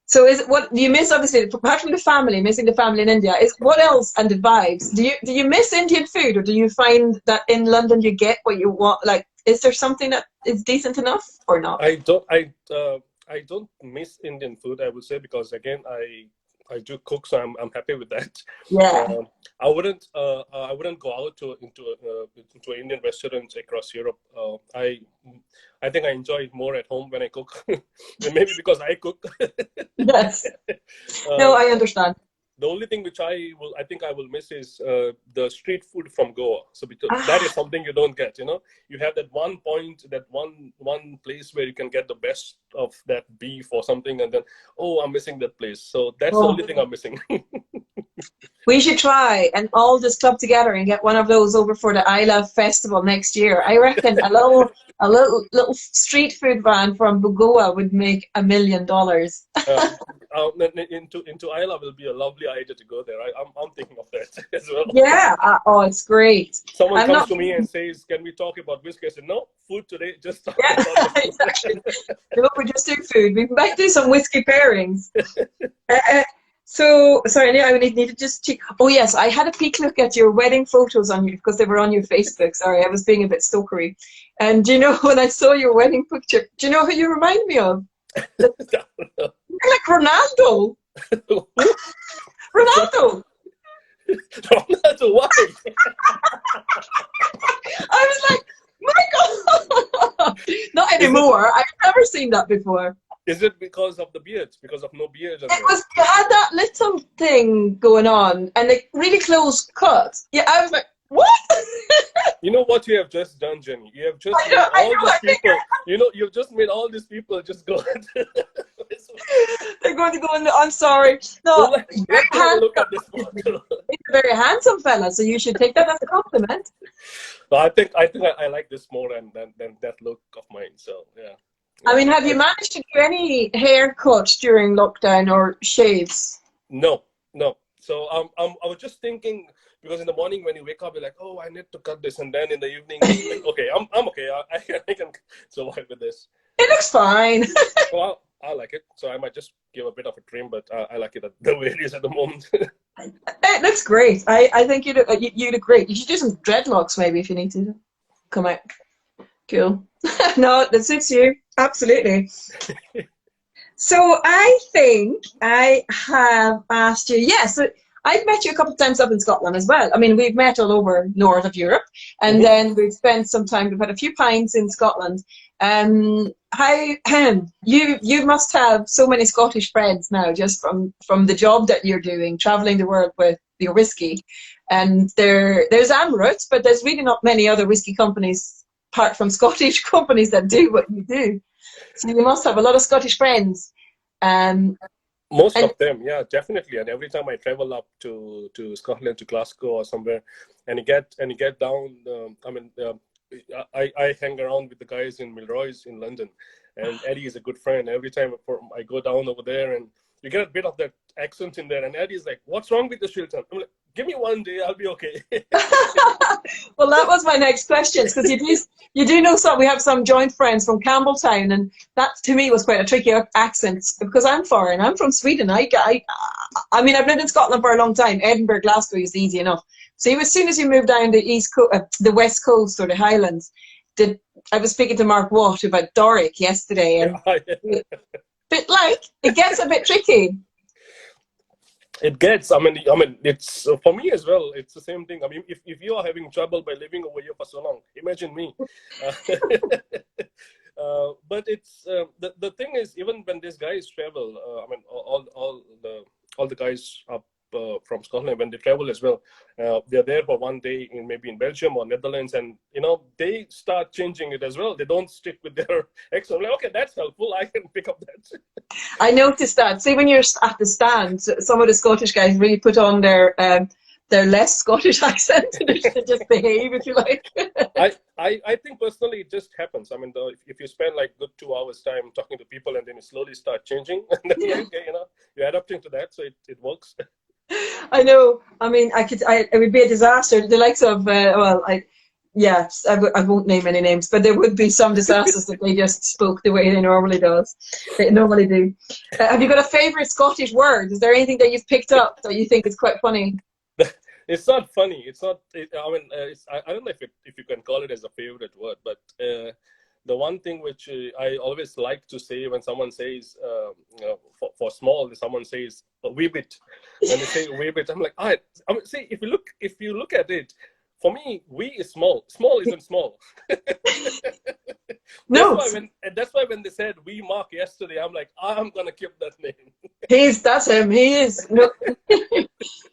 So what do you miss? Obviously, apart from the family, missing the family in India, is what else? And the vibes. Do you miss Indian food, or do you find that in London you get what you want? Like, is there something that is decent enough or not? I don't miss Indian food, I would say, because again I do cook, so I'm happy with that. Yeah. I wouldn't go out into an Indian restaurant across Europe. I think I enjoy it more at home when I cook. Maybe because I cook. Yes. No, I understand. The only thing which I think I will miss is the street food from Goa. So because that is something you don't get. You have that one point, that one place where you can get the best of that beef or something, and then I'm missing that place. So that's the only thing I'm missing. We should try and all just club together and get one of those over for the I Love Festival next year. I reckon a little street food van from Goa would make $1 million. Into Islay will be a lovely idea to go there. I'm thinking of that as well. Yeah. It's great. Someone comes to me and says, "Can we talk about whiskey?" I said, "No, food today. Just talk about exactly. No, we just do food. We might do some whiskey pairings." So, sorry, I need to just check. Oh, yes, I had a peek look at your wedding photos on you because they were on your Facebook. Sorry, I was being a bit stalkery. And do you know, when I saw your wedding picture, do you know who you remind me of? You're like Ronaldo. Ronaldo. Ronaldo, why? I was like, my God. Not anymore. I've never seen that before. Is it because of the beard? Because of no beard? It was, you had that little thing going on and a really close cut. Yeah, I was like, what? You know what you have just done, Jenny? You have just made all these people, you've just made all these people just go. They're going to go in the, I'm sorry. No, very handsome. Look at this photo. He's a very handsome fella, so you should take that as a compliment. Well, I think I like this more than that look of mine. So yeah. I mean, have you managed to do any haircuts during lockdown or shaves? No. So I was just thinking, because in the morning when you wake up, you're like, oh, I need to cut this, and then in the evening, like, okay, I'm okay. I can survive with this. It looks fine. Well, I like it, so I might just give a bit of a trim, but I like it the way it is at the moment. It looks great. I think you look great. You should do some dreadlocks maybe if you need to come out. Cool. No, that suits you. Absolutely. So I think I have asked you, yes, I've met you a couple of times up in Scotland as well. I mean, we've met all over north of Europe, and then we've spent some time, we've had a few pints in Scotland. You must have so many Scottish friends now, just from the job that you're doing, traveling the world with your whiskey. And there's Amrut, but there's really not many other whiskey companies, apart from Scottish companies, that do what you do. So you must have a lot of Scottish friends. Most of them, yeah, definitely. And every time I travel up to Scotland, to Glasgow or somewhere, and you get down, I hang around with the guys in Milroy's in London, and Eddie is a good friend. Every time I go down over there, and you get a bit of that accent in there, and Eddie's like, "What's wrong with the Shilton?" I'm like, "Give me one day, I'll be okay." Well, that was my next question, because you do know some. We have some joint friends from Campbelltown, and that to me was quite a tricky accent because I'm foreign. I'm from Sweden. I mean, I've lived in Scotland for a long time. Edinburgh, Glasgow is easy enough. So as soon as you move down the west coast or the Highlands, I was speaking to Mark Watt about Doric yesterday, and but like it gets a bit tricky. It gets. I mean, it's for me as well. It's the same thing. I mean, if you are having trouble by living over here for so long, imagine me. But it's the thing is, even when these guys travel, I mean, all the guys up from Scotland, when they travel as well, they're there for one day maybe in Belgium or Netherlands, and they start changing it as well. They don't stick with their accent. I'm like, okay, that's helpful. I can pick up that. I noticed that. See, when you're at the stand, some of the Scottish guys really put on their less Scottish accent. They just behave, if you like. I think personally it just happens. I mean, if you spend like good 2 hours time talking to people, and then you slowly start changing, and then you're adapting to that, so it works. I know. I mean, it would be a disaster. The likes of, I won't name any names, but there would be some disasters that they just spoke the way they normally do. Have you got a favourite Scottish word? Is there anything that you've picked up that you think is quite funny? It's not funny. It's not. I don't know if you can call it as a favorite word, but the one thing which I always like to say when someone says for small, someone says a wee bit. When they say a wee bit, I'm like, all right. I mean, see, if you look at it, for me, wee is small. Small isn't small. No. That's why when they said wee Mark yesterday, I'm like, I'm gonna keep that name. That's him. He is. No,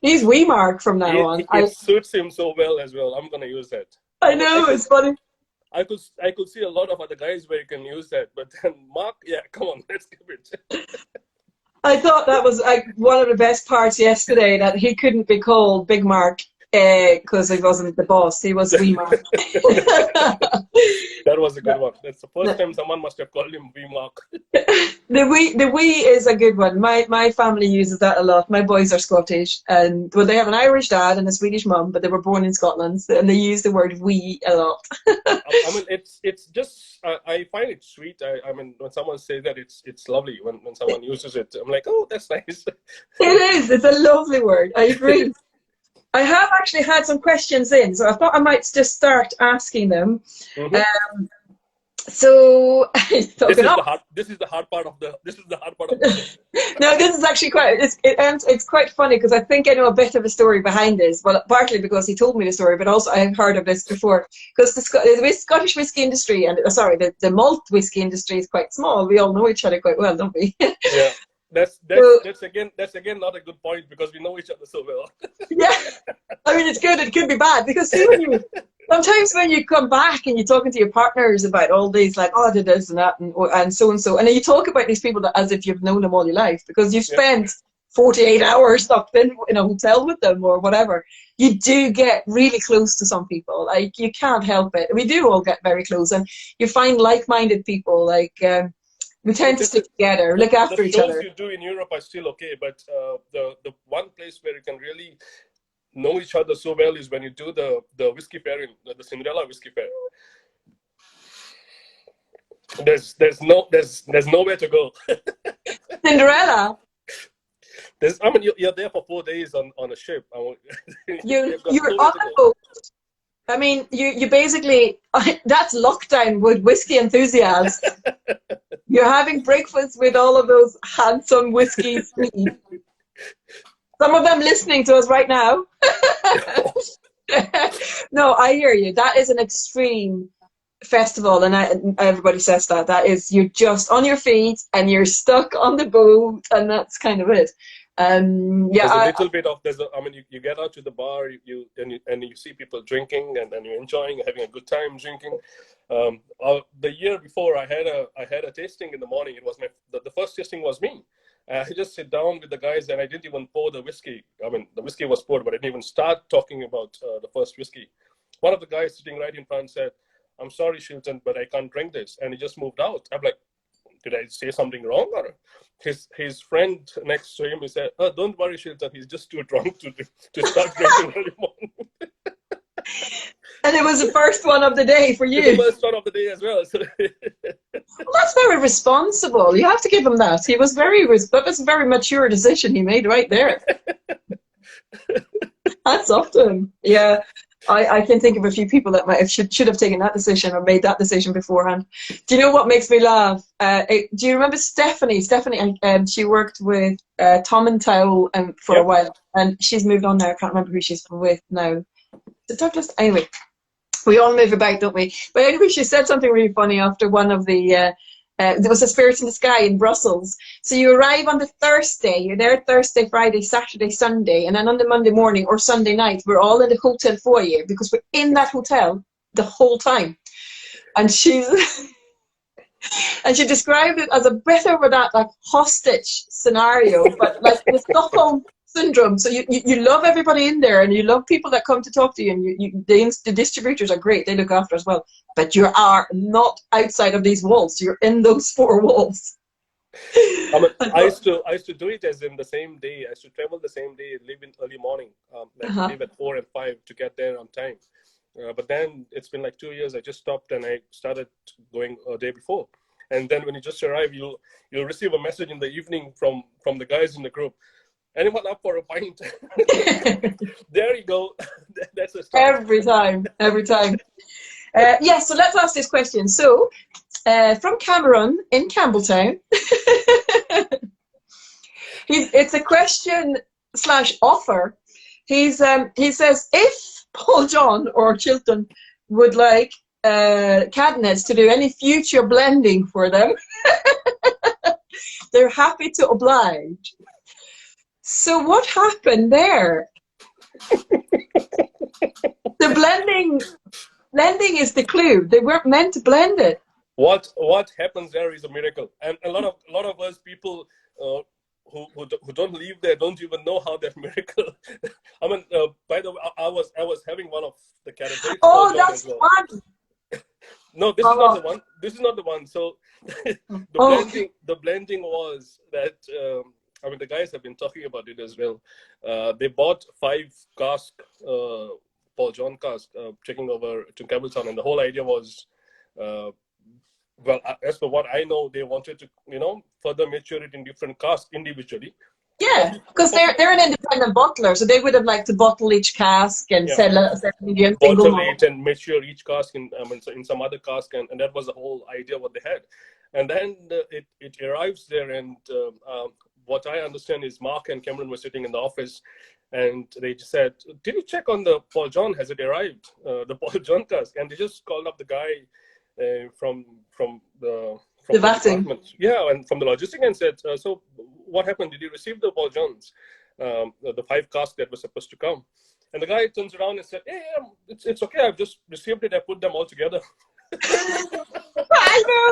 he's wee Mark from now on. It suits him so well as well. I'm gonna use that. I know, it's funny. I could see a lot of other guys where you can use that, but then Mark, yeah, come on, let's give it. I thought that was like one of the best parts yesterday, that he couldn't be called Big Mark. because he wasn't the boss. He was Wee Mark. That was a good one. That's the first time someone must have called him Wee Mark. The wee is a good one. My family uses that a lot. My boys are Scottish, and well, they have an Irish dad and a Swedish mum, but they were born in Scotland, and they use the word wee a lot. I mean, it's just I find it sweet. I mean, when someone says that, it's lovely. When someone uses it, I'm like, oh, that's nice. It is. It's a lovely word. I agree. I have actually had some questions in, so I thought I might just start asking them. Mm-hmm. So this is the hard part of the. No, this is actually it's quite funny because I think I know a bit of a story behind this. Well, partly because he told me the story, but also I've heard of this before. Because the Scottish whiskey industry and the malt whiskey industry is quite small. We all know each other quite well, don't we? Yeah. That's again not a good point because we know each other so well. Yeah, I mean it's good. It could be bad because see, sometimes when you come back and you're talking to your partners about all these, like, oh, I did this and that and so and so, and then you talk about these people as if you've known them all your life because you've spent 48 hours stuck in a hotel with them or whatever. You do get really close to some people. Like you can't help it. We do all get very close, and you find like-minded people. Like. We tend to stick together, look after each other. The shows you do in Europe are still okay, but the one place where you can really know each other so well is when you do the whiskey fair, the Cinderella whiskey fair. There's nowhere to go. Cinderella. You're there for 4 days on a ship. You're on a boat. I mean, you basically, that's lockdown with whiskey enthusiasts. You're having breakfast with all of those handsome whiskey Swedes. Some of them listening to us right now. No, I hear you. That is an extreme festival, and everybody says that. That is, you're just on your feet and you're stuck on the boat, and that's kind of it. There's a little bit of you get out to the bar, you see people drinking and you're enjoying, having a good time drinking. The year before, I had a tasting in the morning. It was the first tasting was me. I just sit down with the guys and I didn't even pour the whiskey. I mean, the whiskey was poured, but I didn't even start talking about the first whiskey. One of the guys sitting right in front said, "I'm sorry, Shilton, but I can't drink this," and he just moved out. I'm like, did I say something wrong? Or his friend next to him, he said, "Oh, don't worry, Shilton, he's just too drunk to start drinking anymore." And it was the first one of the day for you. The first one of the day as well. So well, that's very responsible. You have to give him that. That was a very mature decision he made right there. That's often, yeah. I can think of a few people that might have should have taken that decision or made that decision beforehand. Do you know what makes me laugh? Do you remember Stephanie? Stephanie, she worked with Tom and Towel for a while, and she's moved on now. I can't remember who she's with now. Douglas. Anyway, we all move about, don't we? But anyway, she said something really funny after one of the. There was a Spirits in the Sky in Brussels. So you arrive on the Thursday, you're there Thursday, Friday, Saturday, Sunday, and then on the Monday morning or Sunday night, we're all in the hotel foyer because we're in that hotel the whole time. And she described it as a bit of that like hostage scenario, but like the Stockholm syndrome. So you love everybody in there, and you love people that come to talk to you, and the distributors are great, they look after as well, but you are not outside of these walls, you're in those four walls. I used to do it as in the same day. I used to travel the same day, leave in early morning, leave at 4 and 5 to get there on time. But then it's been like 2 years. I just stopped and I started going a day before. And then when you just arrive, you'll receive a message in the evening from the guys in the group. Anyone up for a pint? There you go. That's a start. Every time. So let's ask this question. So, from Cameron in Campbelltown, it's a question / offer. He says, if Paul John or Shilton would like cabinets to do any future blending for them, they're happy to oblige. So what happened there? The blending is the clue. They weren't meant to blend it. What happens there is a miracle, and a lot of us people who don't live there don't even know how that miracle. I mean, by the way, I was I was having one of the Caribbean Oh, Paul John that's as well. fun. No, this is not the one. This is not the one. So the blending was that I mean the guys have been talking about it as well. They bought 5 cask Paul John cask, taking over to Campbelltown, and the whole idea was, well, as per what I know, they wanted to further mature it in different casks individually. Yeah, because they're an independent bottler, so they would have liked to bottle each cask and sell Indian single bottle malt. it and mature each cask in some other cask, and that was the whole idea what they had. And then it arrives there, and what I understand is Mark and Cameron were sitting in the office, and they just said, "Did you check on the Paul John? Has it arrived? The Paul John cask?" And they just called up the guy from the vatting. department, and from the logistic, and said, "So what happened? Did you receive the Paul Johns, the 5 casks that were supposed to come?" And the guy turns around and said, "Yeah, it's okay. I've just received it. I put them all together." I know.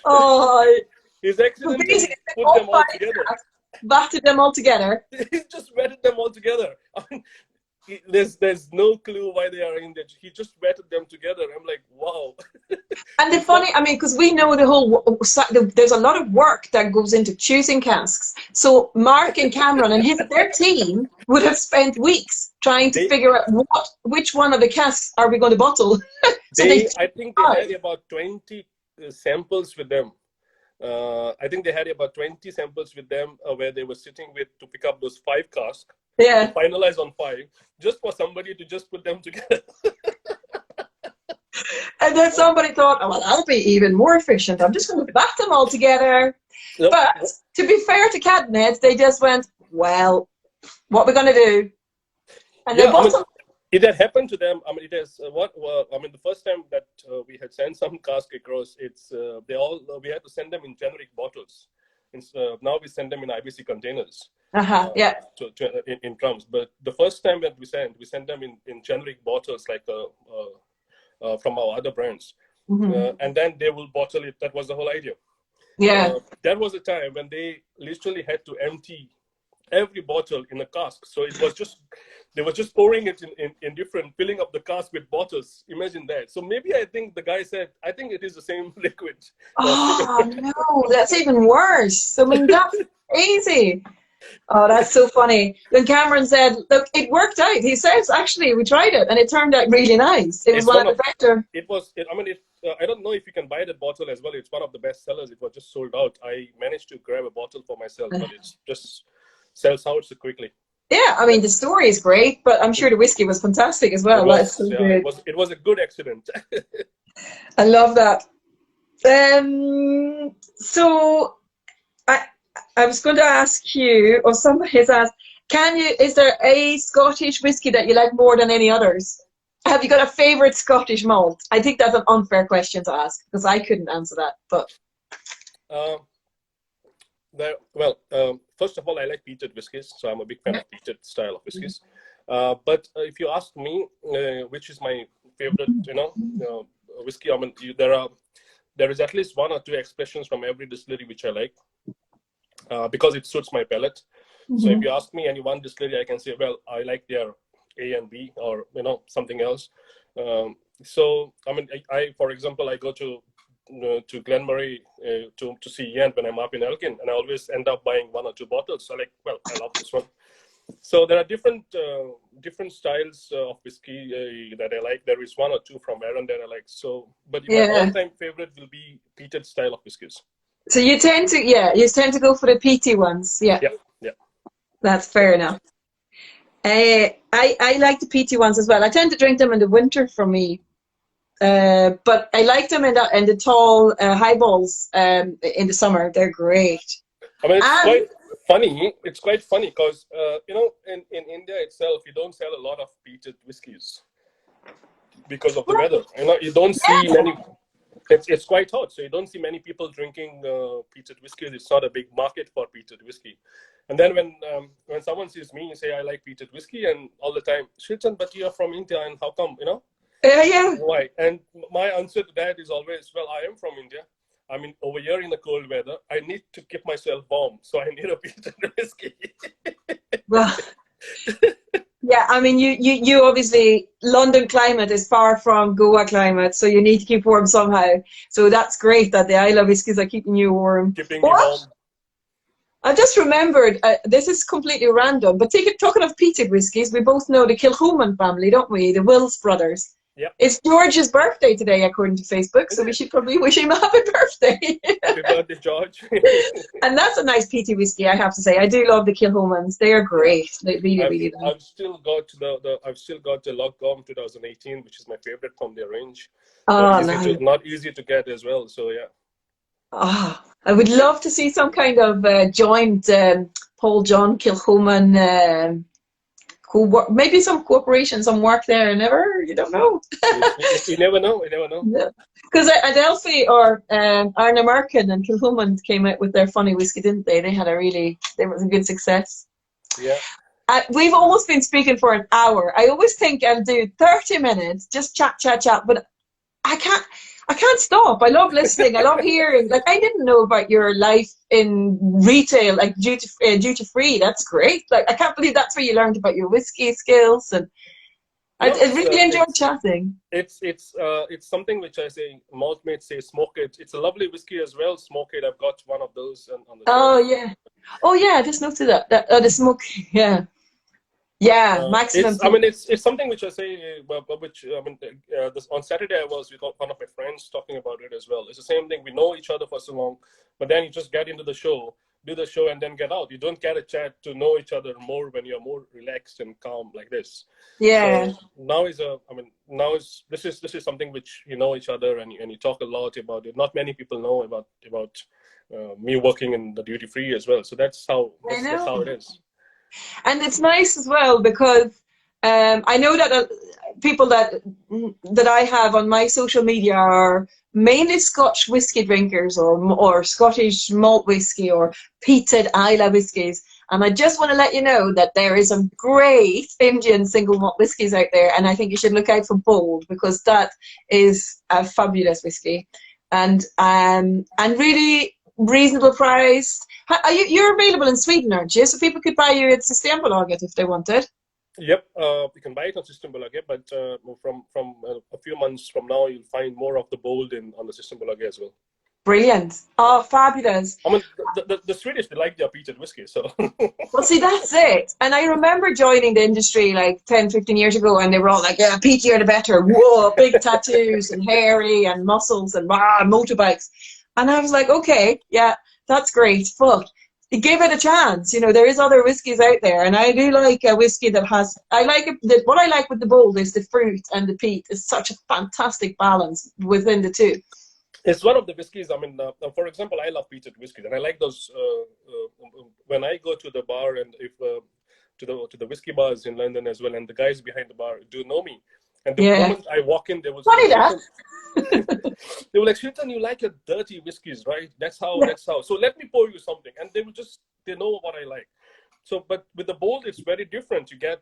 Oh, His accidentally put them all together. Batted them all together. He just wetted them all together. I mean, there's no clue why they are in there. He just wetted them together. I'm like, wow. And the funny, I mean, because we know there's a lot of work that goes into choosing casks. So Mark and Cameron and their team would have spent weeks trying to figure out which one of the casks are we going to bottle. I think they had about 20 samples with them. I think they had about 20 samples with them where they were sitting with to pick up those 5 casks. Yeah. Finalize on 5, just for somebody to just put them together. And then somebody thought, oh, well, I'll be even more efficient. I'm just going to bat them all together. Yep. But to be fair to Cadnet, they just went, well, what are we going to do? And they bought them. It had happened to them. I mean, it is the first time that we had sent some cask across, we had to send them in generic bottles. Now we send them in IBC containers. In drums. But the first time that we sent them in generic bottles, like from our other brands, and then they will bottle it. That was the whole idea. Yeah, that was a time when they literally had to empty every bottle in a cask. So it was just they were just pouring it in different, filling up the cask with bottles. Imagine that. So maybe I think the guy said, I think it is the same liquid. Oh no, that's even worse. I mean, that's crazy. Oh, that's so funny. Then Cameron said, look, it worked out. He says, actually, we tried it and it turned out really nice. It was one of the better. I don't know if you can buy that bottle as well. It's one of the best sellers. It was just sold out. I managed to grab a bottle for myself, but it's just sells out so quickly. Yeah, I mean, the story is great, but I'm sure the whiskey was fantastic as well. It was a good accident. I love that. So I was going to ask you, or somebody has asked, is there a Scottish whiskey that you like more than any others? Have you got a favorite Scottish malt? I think that's an unfair question to ask because I couldn't answer that. But first of all, I like peated whiskies, so I'm a big fan of peated style of whiskies. But if you ask me, which is my favorite, whiskey, I mean, there is at least 1 or 2 expressions from every distillery which I like, because it suits my palate. So if you ask me any one distillery, I can say, well, I like their A and B, or something else. So I mean, for example, I go to Glenmorangie to see Ian when I'm up in Elgin, and I always end up buying 1 or 2 bottles. So I love this one. So there are different styles of whiskey that I like. There is 1 or 2 from Arran that I like. So, but my all-time favorite will be peated style of whiskies. So you tend to go for the peaty ones, yeah. That's fair enough. I like the peaty ones as well. I tend to drink them in the winter for me. But I like them in the tall highballs in the summer. They're great. I mean, it's quite funny because, in India itself, you don't sell a lot of peated whiskies because of the weather. You don't see many. It's quite hot, so you don't see many people drinking peated whiskies. It's not a big market for peated whiskey. And then when someone sees me and say I like peated whiskey, and all the time, Shilton, but you're from India, and how come, Why? And my answer to that is always, well, I am from India. I mean, over here in the cold weather, I need to keep myself warm, so I need a peated whiskey. Well, Yeah, I mean, you obviously, London climate is far from Goa climate, so you need to keep warm somehow. So that's great that the Islay whiskies are keeping you warm. Keeping me What? warm. I just remembered, this is completely random, but talking of peated whiskies, we both know the Kilhuman family, don't we? The Wills brothers. Yep. It's George's birthday today, according to Facebook, so we should probably wish him a happy birthday. Happy birthday, George. And that's a nice peaty whiskey, I have to say. I do love the Kilhumans. They are great. They really, really do. I've still got the Loch Gorm 2018, which is my favorite from their range. Oh, nice. Not easy to get as well. So yeah. Oh, I would love to see some kind of joint Paul John Kilhuman maybe some cooperation, some work there. You don't know. You never know. You never know. Because Adelphi or Arna Merkin and Kilhuman came out with their funny whiskey, didn't they? They was a good success. Yeah. We've almost been speaking for an hour. I always think I'll do 30 minutes, just chat, but I can't stop. I love listening. I love hearing. Like, I didn't know about your life in retail, like duty free. That's great. Like, I can't believe that's where you learned about your whiskey skills, and I really enjoyed chatting. It's something which I say, maltmates say, smoke it. It's a lovely whiskey as well. Smoke it. I've got one of those on the shelf. Oh yeah. I just noted that. The smoke. Yeah. Yeah, maximum. It's something which I say, on Saturday I was with one of my friends talking about it as well. It's the same thing. We know each other for so long, but then you just get into the show, do the show, and then get out. You don't get a chance to know each other more when you're more relaxed and calm like this. Yeah. So this is something which you know each other and you talk a lot about it. Not many people know about me working in the duty free as well. So that's how it is. And it's nice as well because I know that people that I have on my social media are mainly Scotch whiskey drinkers or Scottish malt whiskey or peated Islay whiskies. And I just want to let you know that there is some great Indian single malt whiskies out there, and I think you should look out for Bold because that is a fabulous whiskey and really reasonable priced. You're available in Sweden, aren't you? So people could buy you at Systembolaget if they wanted. Yep, you can buy it on Systembolaget, but from a few months from now, you'll find more of the Bold on the Systembolaget as well. Brilliant. Oh, fabulous. I mean, the Swedish, they like their peated whiskey, so. Well, see, that's it. And I remember joining the industry like 10, 15 years ago, and they were all like, yeah, peatier the better. Whoa, big tattoos and hairy and muscles and motorbikes. And I was like, okay, yeah, that's great, but give it a chance. You know, there is other whiskies out there, and I do like a whiskey that has. What I like with the Bold is the fruit and the peat is such a fantastic balance within the two. It's one of the whiskies. I mean, for example, I love peated whiskies, and I like those. When I go to the bar and if to the whiskey bars in London as well, and the guys behind the bar do know me, and the moment I walk in, they will. Funny that. They were like, Shilton, you like your dirty whiskies, right? That's how. So let me pour you something. And they know what I like. So, but with the Bold, it's very different. You get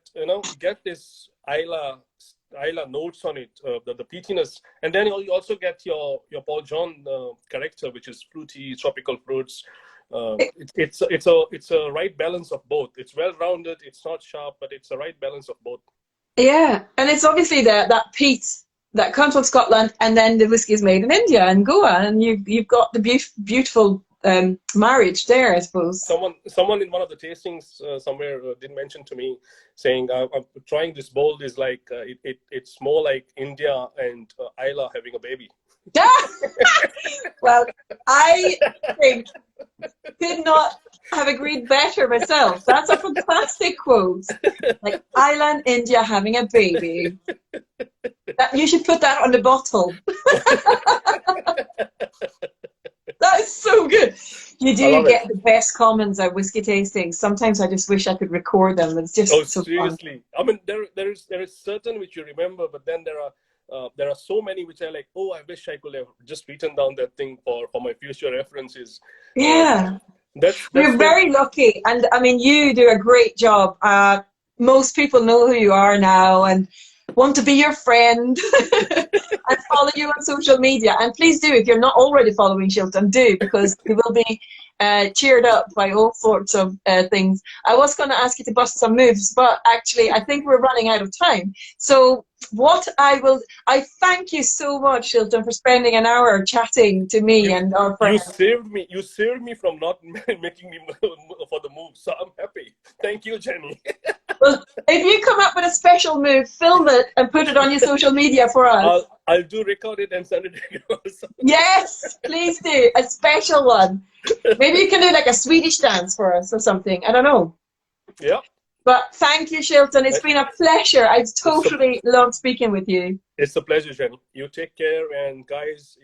this Islay notes on it, the peatiness. And then you also get your Paul John character, which is fruity, tropical fruits. It's a right balance of both. It's well-rounded, it's not sharp, but it's a right balance of both. Yeah, and it's obviously that peat that comes from Scotland, and then the whiskey is made in India and Goa, and you've got the beautiful marriage there, I suppose. Someone in one of the tastings somewhere did mention to me, saying, "I'm trying this Bold is like it's more like India and Islay having a baby." Well, I think could not have agreed better myself. That's a fantastic quote. Like Islay and India having a baby. You should put that on the bottle. That is so good. You do get the best comments at whiskey tastings. Sometimes I just wish I could record them. It's just so seriously. fun. I mean, there is certain which you remember, but then there are so many which are like, oh, I wish I could have just written down that thing for my future references. Yeah. We're very lucky. And I mean, you do a great job. Most people know who you are now and want to be your friend and follow you on social media. And please do, if you're not already following Shilton, do, because he will be cheered up by all sorts of things. I was going to ask you to bust some moves, but actually I think we're running out of time. So I thank you so much, Shilton, for spending an hour chatting to me and our friends. You saved me from not making me for the move, so I'm happy. Thank you, Jenny. Well, if you come up with a special move, film it and put it on your social media for us. I'll record it and send it to you. Yes, please do. A special one. Maybe you can do like a Swedish dance for us or something. I don't know. Yeah. But thank you, Shilton. It's been a pleasure. I've totally loved speaking with you. It's a pleasure, Jenny. You take care, and guys,